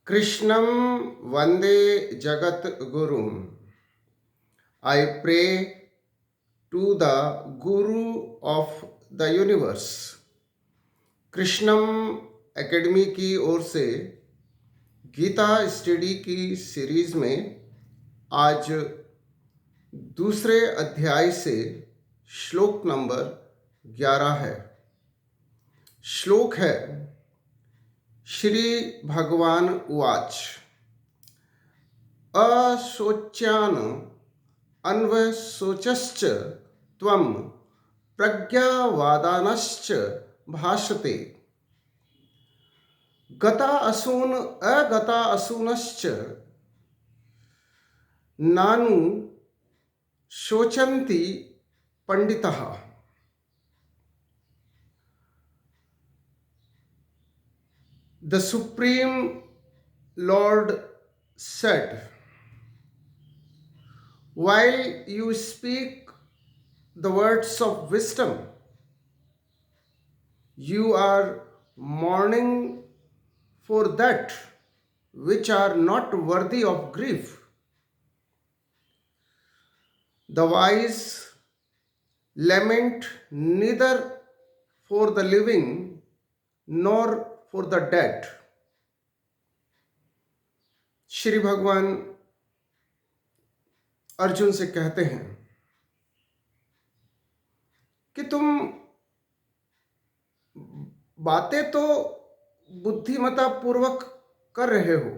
Krishnam Vande Jagat Gurum. I pray to the Guru of the universe. Krishnam academy की ओर से Gita study की series में आज दूसरे अध्याय से श्लोक नंबर 11 है। श्लोक है श्री भगवान उवाच अशोच्यान अन्वशोचश्च त्वं प्रज्ञावादानश्च भाषते गता असून अगता असूनश्च नानु शोचन्ति पंडितः। The Supreme Lord said, while you speak the words of wisdom, you are mourning for that which are not worthy of grief. The wise lament neither for the living nor for the dead. Shri भगवान अर्जुन से कहते हैं कि तुम बातें तो बुद्धिमत्ता पूर्वक कर रहे हो,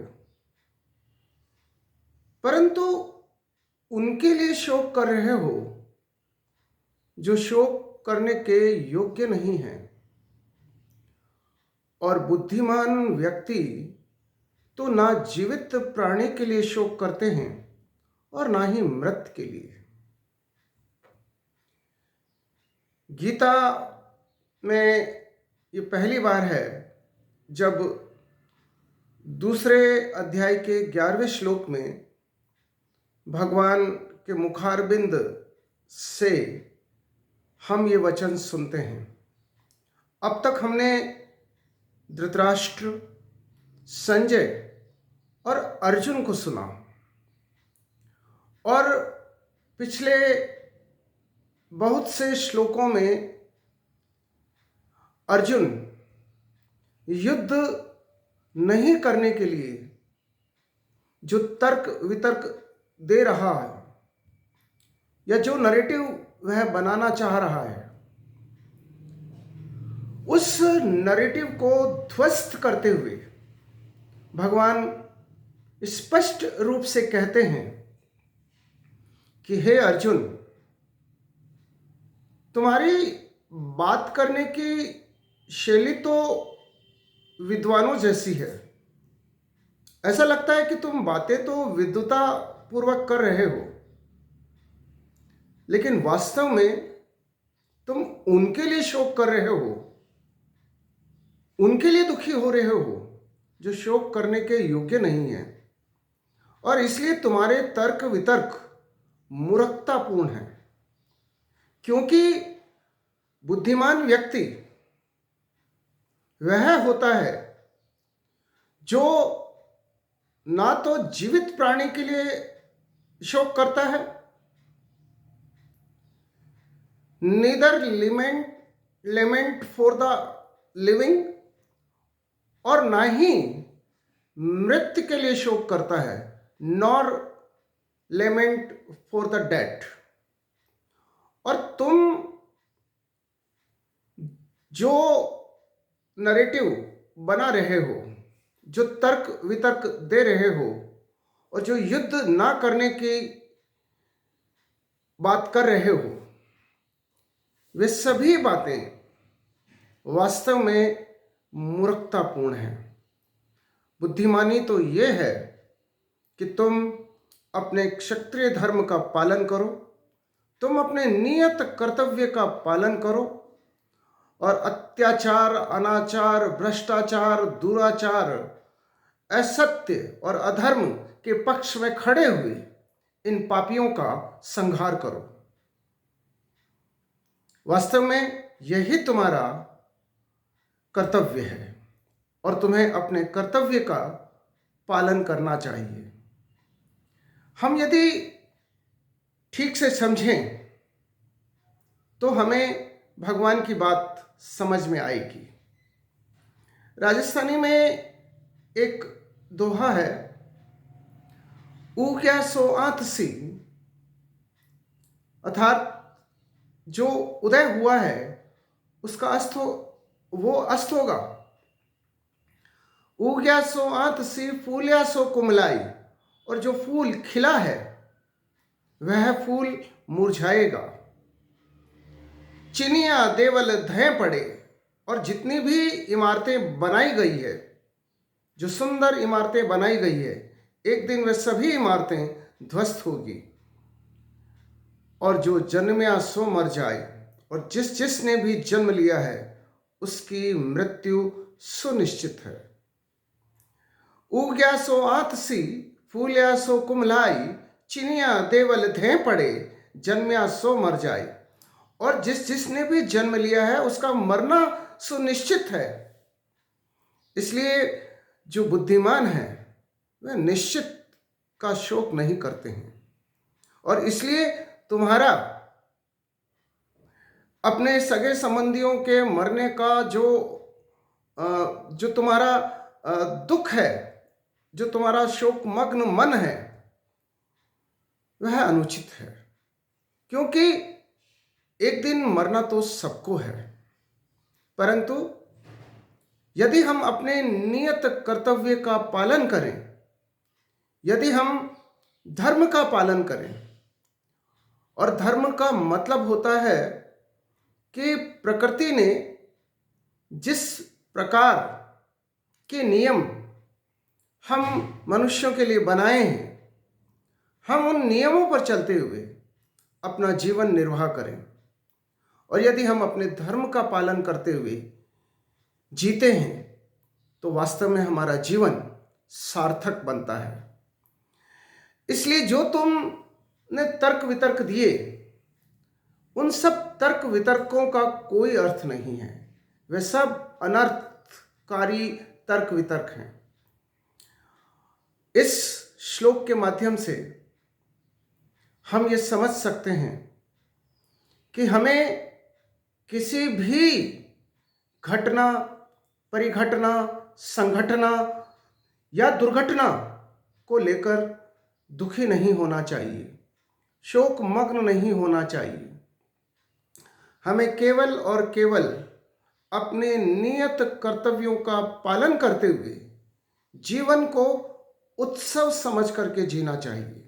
परंतु उनके लिए शोक कर रहे हो जो शोक करने के योग्य नहीं हैं। और बुद्धिमान व्यक्ति तो ना जीवित प्राणी के लिए शोक करते हैं और ना ही मृत के लिए। गीता में ये पहली बार है जब दूसरे अध्याय के 11वें श्लोक में भगवान के मुखारबिंद से हम ये वचन सुनते हैं। अब तक हमने धृतराष्ट्र, संजय और अर्जुन को सुना और पिछले बहुत से श्लोकों में अर्जुन युद्ध नहीं करने के लिए जो तर्क वितर्क दे रहा है या जो नैरेटिव वह बनाना चाह रहा है, उस नैरेटिव को ध्वस्त करते हुए भगवान स्पष्ट रूप से कहते हैं कि हे अर्जुन, तुम्हारी बात करने की शैली तो विद्वानों जैसी है। ऐसा लगता है कि तुम बातें तो विद्वता पूर्वक कर रहे हो, लेकिन वास्तव में तुम उनके लिए शोक कर रहे हो, उनके लिए दुखी हो रहे हो जो शोक करने के योग्य नहीं है। और इसलिए तुम्हारे तर्क वितर्क मूर्खतापूर्ण है, क्योंकि बुद्धिमान व्यक्ति वह होता है जो ना तो जीवित प्राणी के लिए शोक करता है, neither lament for the living, और ना ही मृत्यु के लिए शोक करता है, nor lament for the dead. और तुम जो नैरेटिव बना रहे हो, जो तर्क वितर्क दे रहे हो और जो युद्ध ना करने की बात कर रहे हो, वे सभी बातें वास्तव में मूर्खतापूर्ण है। बुद्धिमानी तो ये है कि तुम अपने क्षत्रिय धर्म का पालन करो, तुम अपने नियत कर्तव्य का पालन करो और अत्याचार, अनाचार, भ्रष्टाचार, दुराचार, असत्य और अधर्म के पक्ष में खड़े हुए इन पापियों का संहार करो। वास्तव में यही तुम्हारा कर्तव्य है और तुम्हें अपने कर्तव्य का पालन करना चाहिए। हम यदि ठीक से समझें तो हमें भगवान की बात समझ में आएगी। राजस्थानी में एक दोहा है, ऊ क्या सो आंत सी, अर्थात जो उदय हुआ है उसका वो अस्त होगा। उग्या सो आंत सी, फूल्या सो कुमलाई, और जो फूल खिला है वह फूल मुरझाएगा। चिनिया देवल धय पड़े, और जितनी भी इमारतें बनाई गई है, जो सुंदर इमारतें बनाई गई है, एक दिन वह सभी इमारतें ध्वस्त होगी। और जो जन्मया सो मर जाए, और जिसने भी जन्म लिया है उसकी मृत्यु सुनिश्चित है। उग्या सो आंत सी, फूल्या सो कुमलाई, चिनिया देवल धे पड़े, जन्मया सो मर जाए। और जिसने भी जन्म लिया है उसका मरना सुनिश्चित है। इसलिए जो बुद्धिमान है वह निश्चित का शोक नहीं करते हैं। और इसलिए तुम्हारा अपने सगे संबंधियों के मरने का जो तुम्हारा दुख है, जो तुम्हारा शोकमग्न मन है, वह अनुचित है। क्योंकि एक दिन मरना तो सबको है, परंतु यदि हम अपने नियत कर्तव्य का पालन करें, यदि हम धर्म का पालन करें, और धर्म का मतलब होता है कि प्रकृति ने जिस प्रकार के नियम हम मनुष्यों के लिए बनाए हैं, हम उन नियमों पर चलते हुए अपना जीवन निर्वाह करें। और यदि हम अपने धर्म का पालन करते हुए जीते हैं तो वास्तव में हमारा जीवन सार्थक बनता है। इसलिए जो तुमने तर्क वितर्क दिए, उन सब तर्क वितर्कों का कोई अर्थ नहीं है। वे सब अनर्थकारी तर्क वितर्क हैं। इस श्लोक के माध्यम से हम ये समझ सकते हैं कि हमें किसी भी घटना, परिघटना, संघटना या दुर्घटना को लेकर दुखी नहीं होना चाहिए, शोकमग्न नहीं होना चाहिए। हमें केवल और केवल अपने नियत कर्तव्यों का पालन करते हुए जीवन को उत्सव समझ करके जीना चाहिए।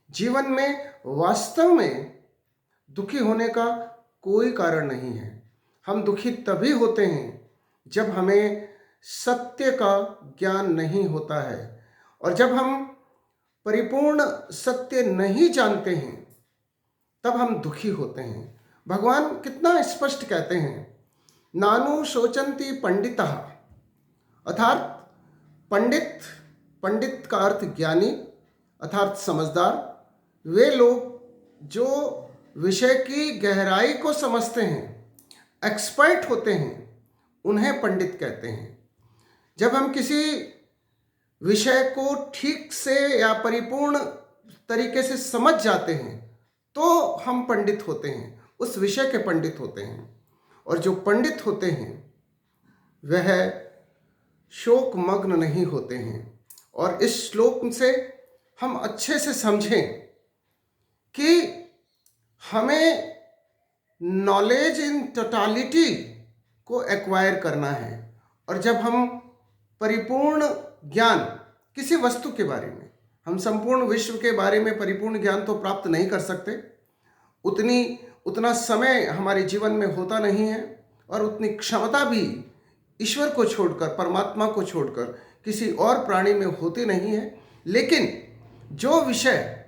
जीवन में वास्तव में दुखी होने का कोई कारण नहीं है। हम दुखी तभी होते हैं जब हमें सत्य का ज्ञान नहीं होता है, और जब हम परिपूर्ण सत्य नहीं जानते हैं तब हम दुखी होते हैं। भगवान कितना स्पष्ट कहते हैं, नानु शोचंती पंडितः, अर्थात पंडित का अर्थ ज्ञानी अर्थात समझदार, वे लोग जो विषय की गहराई को समझते हैं, एक्सपर्ट होते हैं, उन्हें पंडित कहते हैं। जब हम किसी विषय को ठीक से या परिपूर्ण तरीके से समझ जाते हैं तो हम पंडित होते हैं, उस विषय के पंडित होते हैं। और जो पंडित होते हैं वह शोकमग्न नहीं होते हैं। और इस श्लोक से हम अच्छे से समझें कि हमें नॉलेज इन टोटालिटी को एक्वायर करना है। और जब हम परिपूर्ण ज्ञान किसी वस्तु के बारे में, हम संपूर्ण विश्व के बारे में परिपूर्ण ज्ञान तो प्राप्त नहीं कर सकते, उतना समय हमारे जीवन में होता नहीं है, और उतनी क्षमता भी ईश्वर को छोड़कर, परमात्मा को छोड़कर किसी और प्राणी में होती नहीं है। लेकिन जो विषय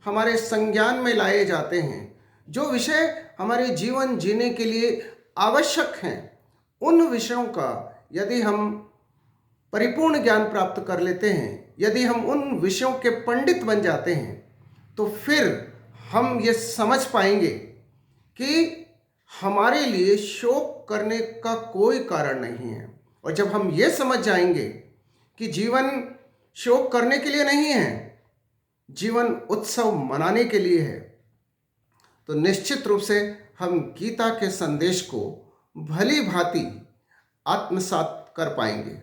हमारे संज्ञान में लाए जाते हैं, जो विषय हमारे जीवन जीने के लिए आवश्यक हैं, उन विषयों का यदि हम परिपूर्ण ज्ञान प्राप्त कर लेते हैं, यदि हम उन विषयों के पंडित बन जाते हैं, तो फिर हम ये समझ पाएंगे कि हमारे लिए शोक करने का कोई कारण नहीं है। और जब हम ये समझ जाएंगे कि जीवन शोक करने के लिए नहीं है, जीवन उत्सव मनाने के लिए है। तो निश्चित रूप से हम गीता के संदेश को भली भांति आत्मसात कर पाएंगे।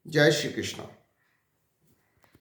जय श्री कृष्ण।